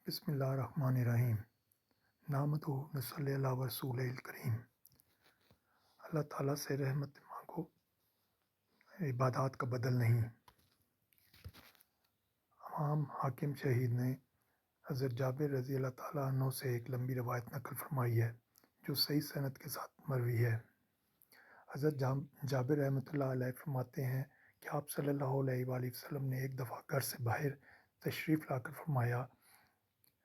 بسم اللہ الرحمن الرحیم نحمدہ و نصلی علی رسول الکریم۔ اللہ تعالیٰ سے رحمت مانگو، عبادات کا بدل نہیں۔ امام حاکم شہید نے حضرت جابر رضی اللہ تعالیٰ عنہ سے ایک لمبی روایت نقل فرمائی ہے جو صحیح سند کے ساتھ مروی ہے۔ حضرت جابر رحمۃ اللہ علیہ فرماتے ہیں کہ آپ صلی اللہ علیہ وآلہ وسلم نے ایک دفعہ گھر سے باہر تشریف لا کر فرمایا،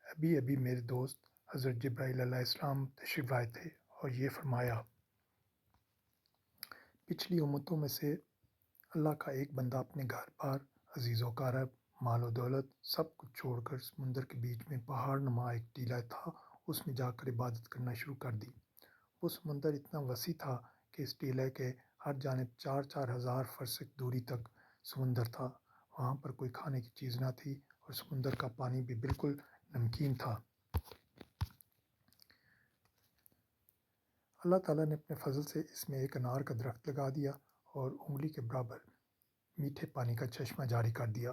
ابھی میرے دوست حضرت جبرائیل علیہ السلام تشریف لائے تھے اور یہ فرمایا، پچھلی امتوں میں سے اللہ کا ایک بندہ اپنے گھر بار، عزیز و اقارب، مال و دولت سب کچھ چھوڑ کر سمندر کے بیچ میں پہاڑ نما ایک ٹیلہ تھا، اس میں جا کر عبادت کرنا شروع کر دی۔ وہ سمندر اتنا وسیع تھا کہ اس ٹیلے کے ہر جانب 4,000 فرسخ دوری تک سمندر تھا۔ وہاں پر کوئی کھانے کی چیز نہ تھی اور سمندر کا پانی بھی بالکل نمکین تھا۔ اللہ تعالیٰ نے اپنے فضل سے اس میں ایک انار کا درخت لگا دیا اور انگلی کے برابر میٹھے پانی کا چشمہ جاری کر دیا۔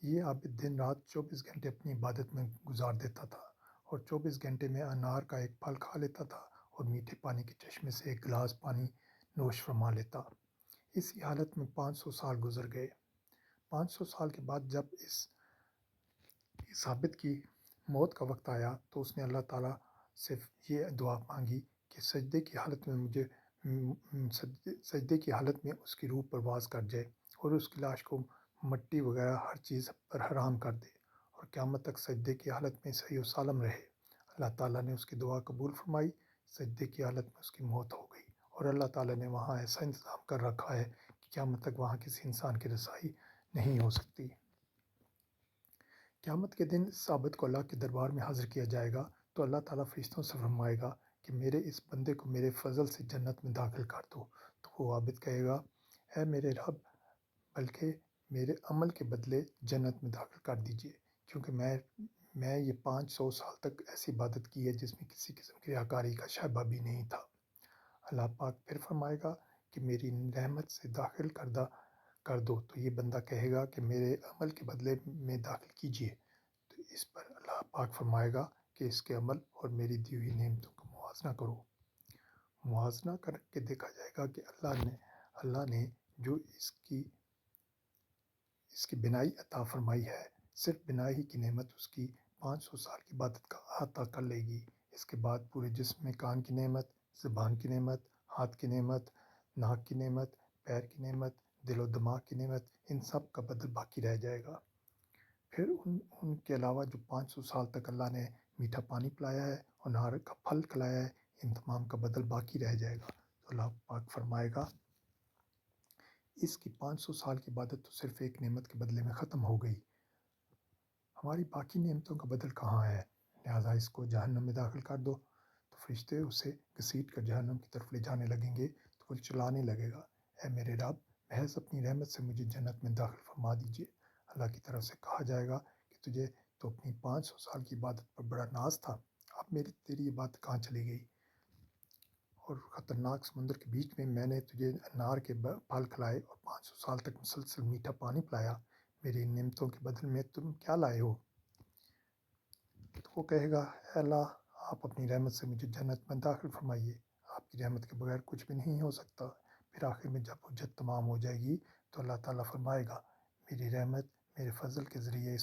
یہ عابد دن رات 24 گھنٹے اپنی عبادت میں گزار دیتا تھا اور 24 گھنٹے میں انار کا ایک پھل کھا لیتا تھا اور میٹھے پانی کے چشمے سے ایک گلاس پانی نوش فرما لیتا۔ اسی حالت میں 500 سال گزر گئے۔ 500 سال کے بعد جب اس عابد کی موت کا وقت آیا تو اس نے اللہ تعالیٰ سے یہ دعا مانگی کہ سجدے کی حالت میں اس کی روح پرواز کر جائے اور اس کی لاش کو مٹی وغیرہ ہر چیز پر حرام کر دے اور قیامت تک سجدے کی حالت میں صحیح و سالم رہے۔ اللہ تعالیٰ نے اس کی دعا قبول فرمائی، سجدے کی حالت میں اس کی موت ہو گئی اور اللہ تعالیٰ نے وہاں ایسا انتظام کر رکھا ہے کہ قیامت تک وہاں کسی انسان کی رسائی نہیں ہو سکتی۔ قیامت کے دن اس عابد کو اللہ کے دربار میں حاضر کیا جائے گا تو اللہ تعالیٰ فرشتوں سے فرمائے گا کہ میرے اس بندے کو میرے فضل سے جنت میں داخل کر دو، تو وہ عابد کہے گا، اے میرے رب، بلکہ میرے عمل کے بدلے جنت میں داخل کر دیجئے، کیونکہ میں یہ 500 سال تک ایسی عبادت کی ہے جس میں کسی قسم کی ریاکاری کا شائبہ بھی نہیں تھا۔ اللہ پاک پھر فرمائے گا کہ میری رحمت سے داخل کر دو، تو یہ بندہ کہے گا کہ میرے عمل کے بدلے میں داخل کیجئے، تو اس پر اللہ پاک فرمائے گا کہ اس کے عمل اور میری دی ہوئی نعمتوں کا موازنہ کرو۔ موازنہ کر کے دیکھا جائے گا کہ اللہ نے جو اس کی بینائی عطا فرمائی ہے، صرف بینائی کی نعمت اس کی 500 سال کی عبادت کا احاطہ کر لے گی۔ اس کے بعد پورے جسم میں کان کی نعمت، زبان کی نعمت، ہاتھ کی نعمت، ناک کی نعمت، پیر کی نعمت، دل و دماغ کی نعمت، ان سب کا بدل باقی رہ جائے گا۔ پھر ان کے علاوہ جو 500 سال تک اللہ نے میٹھا پانی پلایا ہے اور انار کا پھل کھلایا ہے، ان تمام کا بدل باقی رہ جائے گا۔ تو اللہ پاک فرمائے گا، اس کی 500 سال کی عبادت تو صرف ایک نعمت کے بدلے میں ختم ہو گئی، ہماری باقی نعمتوں کا بدل کہاں ہے؟ لہٰذا اس کو جہنم میں داخل کر دو۔ تو فرشتے اسے گھسیٹ کر جہنم کی طرف لے جانے لگیں گے تو وہ چلانے لگے گا، اے میرے رب، محض اپنی رحمت سے مجھے جنت میں داخل فرما دیجئے۔ اللہ کی طرف سے کہا جائے گا کہ تجھے تو اپنی 500 سال کی عبادت پر بڑا ناز تھا، اب تیری عبادت کہاں چلی گئی؟ اور خطرناک سمندر کے بیچ میں نے تجھے انار کے پھل کھلائے اور 500 سال تک مسلسل میٹھا پانی پلایا، میری نعمتوں کے بدل میں تم کیا لائے ہو؟ تو وہ کہے گا، اے اللہ، آپ اپنی رحمت سے مجھے جنت میں داخل فرمائیے، آپ کی رحمت کے بغیر کچھ بھی نہیں ہو سکتا۔ پھر آخر میں جب حجت تمام ہو جائے گی تو اللہ تعالیٰ فرمائے گا، میری رحمت میرے فضل کے ذریعے